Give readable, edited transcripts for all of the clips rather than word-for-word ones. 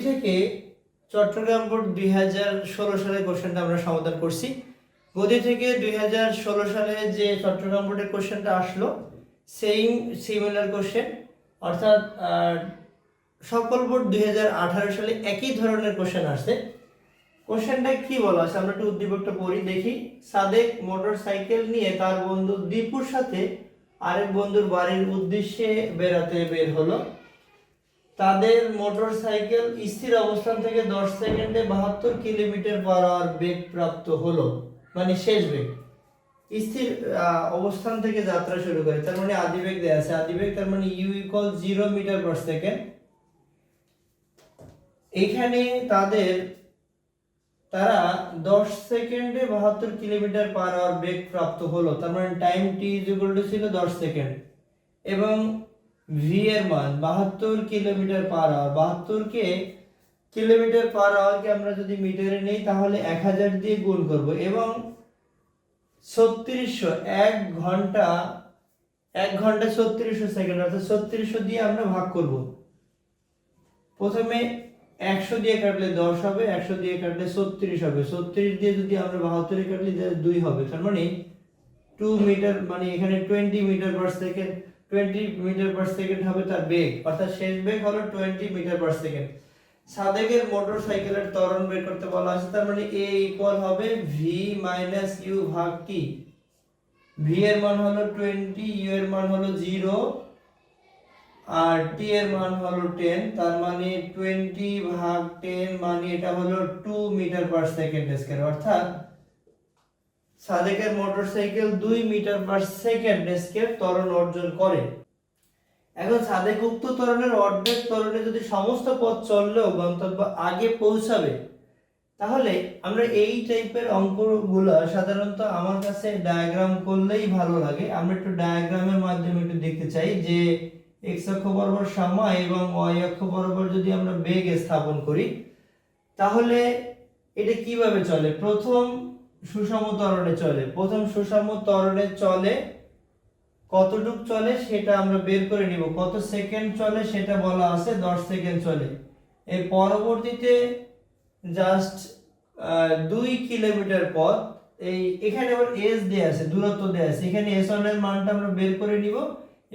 থেকে চট্টগ্রাম বোর্ড 2016 সালের কোশ্চেনটা আমরা সমাধান করছি। গদি থেকে 2016 সালে যে চট্টগ্রাম বোর্ডের কোশ্চেনটা আসলো সিমিলার কোশ্চেন, অর্থাৎ সকল বোর্ড 2018 সালে একই ধরনের কোশ্চেন আসছে। কোশ্চেনটা কি বলা আছে আমরা একটু উদ্দীপকটা পড়ি দেখি। সাদেক মোটরসাইকেল নিয়ে তার বন্ধু দীপুর সাথে আরেক বন্ধুর বাড়ির উদ্দেশ্যে বেড়াতে বের হলো। তাদের মোটরসাইকেল স্থির অবস্থান থেকে 10 সেকেন্ডে 72 কিলোমিটার/আওয়ার বেগ প্রাপ্ত হলো, মানে শেষ বেগ। স্থির অবস্থান থেকে যাত্রা শুরু করে, তার মানে আদিবেগ দেয়া আছে। আদিবেগ তার মানে u = 0 মিটার/সেকেন্ড। এখানে তারা 10 সেকেন্ডে 72 কিলোমিটার/আওয়ার বেগ প্রাপ্ত হলো, তার মানে টাইম t ছিল 10 সেকেন্ড এবং v এর মান 72 কিলোমিটার/আওয়ার। 72 কে কিলোমিটার/আওয়ার কে আমরা যদি মিটারে নেই তাহলে 1000 দিয়ে গুণ করব এবং 3600 1 ঘন্টা 3600 সেকেন্ড, অর্থাৎ 3600 দিয়ে আমরা ভাগ করব। প্রথমে 100 দিয়ে কাটলে 10 হবে, 100 দিয়ে কাটলে 36 হবে, 36 দিয়ে যদি আমরা 72 এ কাটলে 2 হবে, তার মানে 2 মিটার, মানে এখানে 20 মিটার/সেকেন্ড, 20 মিটার/সেকেন্ড হবে তার বেগ, অর্থাৎ শেষ বেগ হলো 20 মিটার/সেকেন্ড। সাদেকের মোটরসাইকেলের ত্বরণ বের করতে বলা আছে, তার মানে a ইকুয়াল হবে v - u ভাগ t। v এর মান হলো 20, u এর মান হলো 0 আর t এর মান হলো 10, তার মানে 20 ভাগ 10 মানে এটা হলো 2 মিটার/সেকেন্ড², অর্থাৎ সাদেকের মোটরসাইকেল 2 মিটার/সেকেন্ড² ত্বরণ অর্জন করে। এখন সাদেক উক্ত ত্বরণের অর্ধেক ত্বরণে যদি সমস্ত পথ চললেও গন্তব্য আগে পৌঁছাবে, তাহলে আমরা এই টাইপের অঙ্কগুলো সাধারণত আমার কাছে ডায়াগ্রাম করলেই ভালো লাগে। আমরা একটু ডায়াগ্রামের মাধ্যমে একটু দেখতে চাই যে x অক্ষ বরাবর সময় এবং y অক্ষ বরাবর যদি আমরা বেগ স্থাপন করি তাহলে এটা কিভাবে চলে। প্রথম সুষম ত্বরণে চলে কতটুক চলে সেটা আমরা বের করে নিব, কত সেকেন্ড চলে সেটা বলা আছে, 10 সেকেন্ড চলে। এই পরবর্তীতে জাস্ট 2 কিলোমিটার পথ, এখানে আবার s দেয়া আছে, দূরত্ব দেয়া আছে, এখানে s1 এর মানটা আমরা বের করে নিব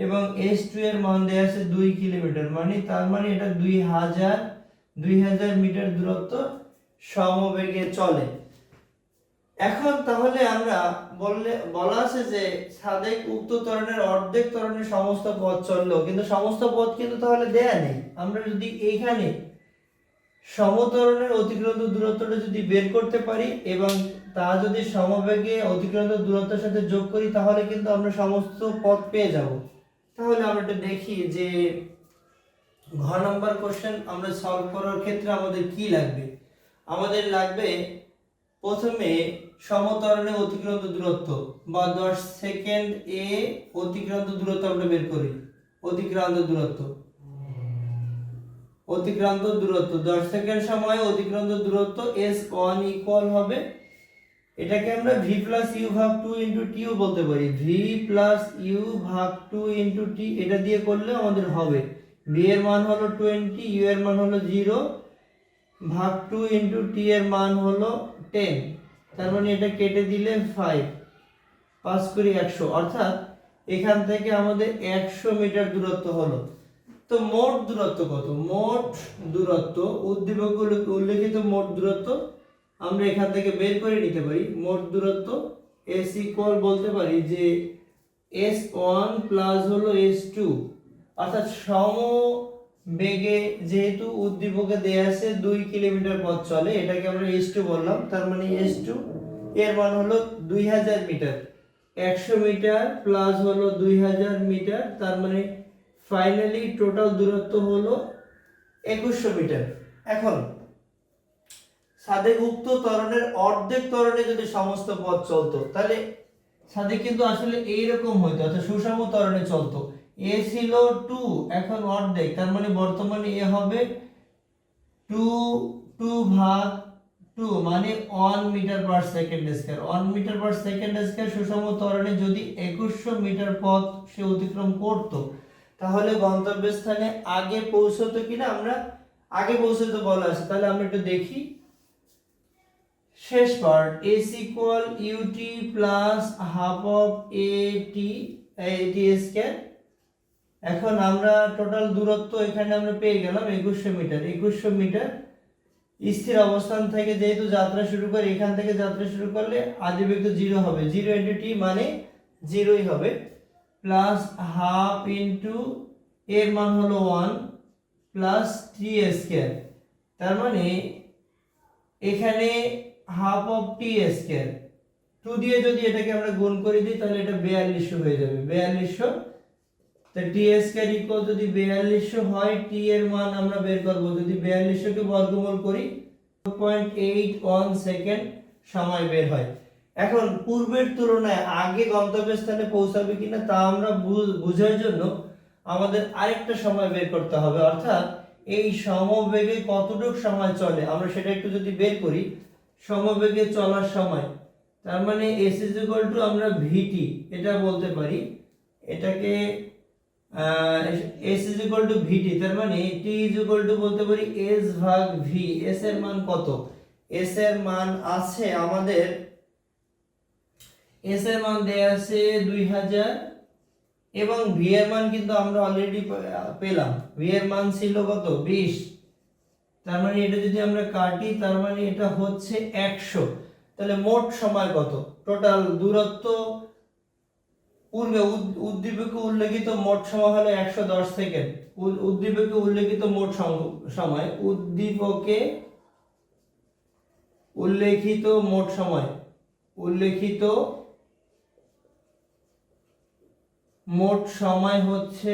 এবং s2 এর মান দেয়া আছে 2 কিলোমিটার, মানে তার মানে এটা 2000 মিটার দূরত্ব সমবেগে চলে। এখন তাহলে আমরা বলা আছে যে সাদেক উক্ত ত্বরণের অর্ধেক ত্বরণে সমস্ত পথ চললো, কিন্তু সমস্ত পথ কিন্তু তাহলে দেয়া নেই। আমরা যদি এইখানে সমত্বরণের অতিক্রান্ত দূরত্বটা যদি বের করতে পারি এবং তা যদি সমবেগে অতিক্রান্ত দূরত্বের সাথে যোগ করি তাহলে কিন্তু আমরা সমস্ত পথ পেয়ে যাব। তাহলে আমরা একটু দেখি যে ঘ নাম্বার কোশ্চেন আমরা সলভ করার ক্ষেত্রে আমাদের কি লাগবে। আমাদের লাগবে প্রথমে সমত্বরণে অতিক্রান্ত দূরত্ব বা 10 সেকেন্ড এ অতিক্রান্ত দূরত্ব আমরা বের করি। অতিক্রান্ত দূরত্ব 10 সেকেন্ড সময় অতিক্রান্ত দূরত্ব s1 ইকুয়াল হবে, এটাকে আমরা v + u ভাগ 2 * t ও বলতে পারি। v + u ভাগ 2 * t এটা দিয়ে করলে আমাদের হবে v এর মান হলো 20, u এর মান হলো 0 ভাগ 2 * t এর মান হলো 10, তার মানে এটা কেটে দিলে 5 5 × 100, অর্থাৎ এখান থেকে আমাদের 100 মিটার দূরত্ব হলো। তো মোট দূরত্ব কত? মোট দূরত্ব উদ্দীপকে উল্লেখিত মোট দূরত্ব আমরা এখান থেকে বের করে নিতে পারি। মোট দূরত্ব s ইকুয়াল বলতে পারি যে s1 প্লাস হলো s2, অর্থাৎ সমবেগে যেহেতু উদ্দীপকে দেয়া আছে 2 কিলোমিটার পথ চলে, এটাকে আমরা s2 বললাম, তার মানে s2 এর মান হলো 2000 মিটার। 100 মিটার প্লাস হলো 2000 মিটার, তার মানে ফাইনালি টোটাল দূরত্ব হলো 2100 মিটার। এখন সাদেক উক্ত ত্বরণের অর্ধেক ত্বরণে যদি সমস্ত পথ চলতো তাহলে সাদেক কিন্তু আসলে এইরকম হইতো, অর্থাৎ সুষম ত্বরণে চলতো। a ছিল 2, এখন অর্ধেক, তার মানে বর্তমানে a হবে 2 ভাগ 2 মানে 1 মিটার/সেকেন্ড²। 1 মিটার/সেকেন্ড² সুষম ত্বরণে যদি 2100 মিটার পথ সে অতিক্রম করত তাহলে গন্তব্যস্থানে আগে পৌঁছতো কিনা আমরা আগে পৌঁছতে বলা আছে, তাহলে আমরা একটু দেখি শেষ part s equal ut plus half of at square. এখন আমরা টোটাল দূরত্ব এখানে আমরা পেয়ে গেলাম 2100 মিটার। 2100 মিটার স্থির অবস্থান থেকে যেহেতু যাত্রা শুরু করে, এখান থেকে যাত্রা শুরু করলে আদিবেগ তো 0 হবে, 0 ইনটু t মানে 0ই হবে, প্লাস হাফ ইনটু এর মান হলো 1 প্লাস t স্কয়ার। তার মানে এখানে হাফ অফ t স্কয়ার 2 দিয়ে যদি এটাকে আমরা গুণ করে দিই তাহলে এটা 4200 হয়ে যাবে। 4200, তো t স্কয়ার ইকুয়াল যদি 4200 হয়, t এর মান আমরা বের করব, যদি 4200 কে বর্গমূল করি 0.81 সেকেন্ড সময় বের হয়। এখন পূর্বের তুলনায় আগে গন্তব্যস্থানে পৌঁছাবে কিনা তা আমরা বোঝার জন্য আমাদের আরেকটা সময় বের করতে হবে, অর্থাৎ এই সমবেগে কতটুকু সময় চলে আমরা সেটা একটু যদি বের করি। সমবেগে চলার সময়, তার মানে s আমরা vt এটা বলতে পারি, এটাকে s vt, তার মানে t বলতে পারি s ভাগ v। s এর মান কত? s এর মান আছে আমাদের, s এর মান দেয়া আছে 2000 এবং v এর মান কিন্তু আমরা অলরেডি পেলাম, v এর মান ছিল কত? 20। তার মানে এটা যদি আমরা কাটি তার মানে এটা হচ্ছে 100। তাহলে মোট সময় কত? টোটাল দূরত্ব পূর্বে উদ্দীপকে উল্লেখিত মোট সময় হলো 110 সেকেন্ড। উদ্দীপকে উল্লেখিত মোট সময়, উদ্দীপকে উল্লেখিত মোট সময়, উল্লেখিত মোট সময় হচ্ছে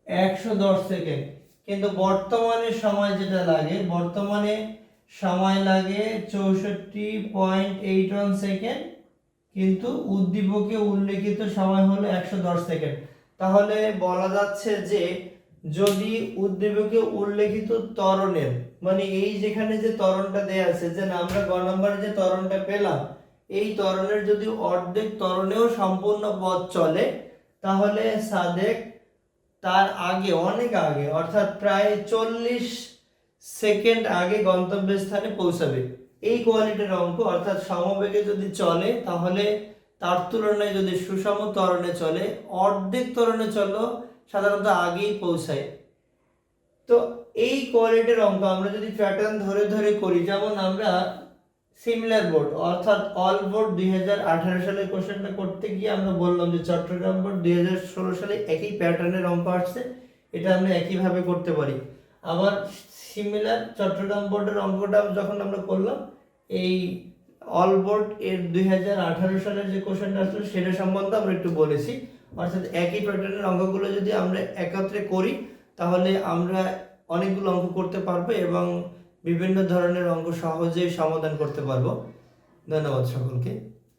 110 সেকেন্ড। কিন্তু বর্তমানে সময় যেটা লাগে, বর্তমানে সময় লাগে 64.81 সেকেন্ড, কিন্তু উদ্দীপকে উল্লেখিত সময় হলো 110 সেকেন্ড। তাহলে বলা যাচ্ছে যে যদি উদ্দীপকে উল্লেখিত ত্বরণের, মানে এই যেখানে যে ত্বরণটা দেয়া আছে, যে আমরা গ নম্বরে যে ত্বরণটা পেলাম, এই ত্বরণের যদি অর্ধেক ত্বরণেও সম্পূর্ণ পথ চলে, তাহলে সাদেক তার আগে, অনেক আগে, অর্থাৎ প্রায় 40 সেকেন্ড আগে গন্তব্যস্থানে পৌঁছাবে। এই কোয়ালিটির অঙ্ক, অর্থাৎ সমবেগে যদি চলে তাহলে তার তুলনায় যদি সুষম ত্বরণে চলে, অর্ধেক ত্বরণে চলো সাধারণত আগেই পৌঁছায়। তো এই কোয়ালিটির অঙ্ক আমরা যদি প্যাটার্ন ধরে ধরে করি, যেমন আমরা সিমিলার বোর্ড অর্থাৎ অল বোর্ড 2018 সালের কোশ্চেনটা করতে গিয়ে আমরা বললাম যে চট্টগ্রাম বোর্ড 2016 সালে একই প্যাটার্নের অঙ্ক আসছে, এটা আমরা একইভাবে করতে পারি। আবার সিমিলার চট্টগ্রাম বোর্ডের অঙ্কটা যখন আমরা করলাম, এই অল বোর্ড এর 2018 সালের যে কোশ্চেনটা আসলো সেটা সম্বন্ধে আমরা একটু বলেছি। অর্থাৎ একই প্যাটার্নের অঙ্কগুলো যদি আমরা একত্রে করি তাহলে আমরা অনেকগুলো অঙ্ক করতে পারবো এবং বিভিন্ন ধরনের অঙ্ক সহজেই সমাধান করতে পারবো। ধন্যবাদ সকলকে।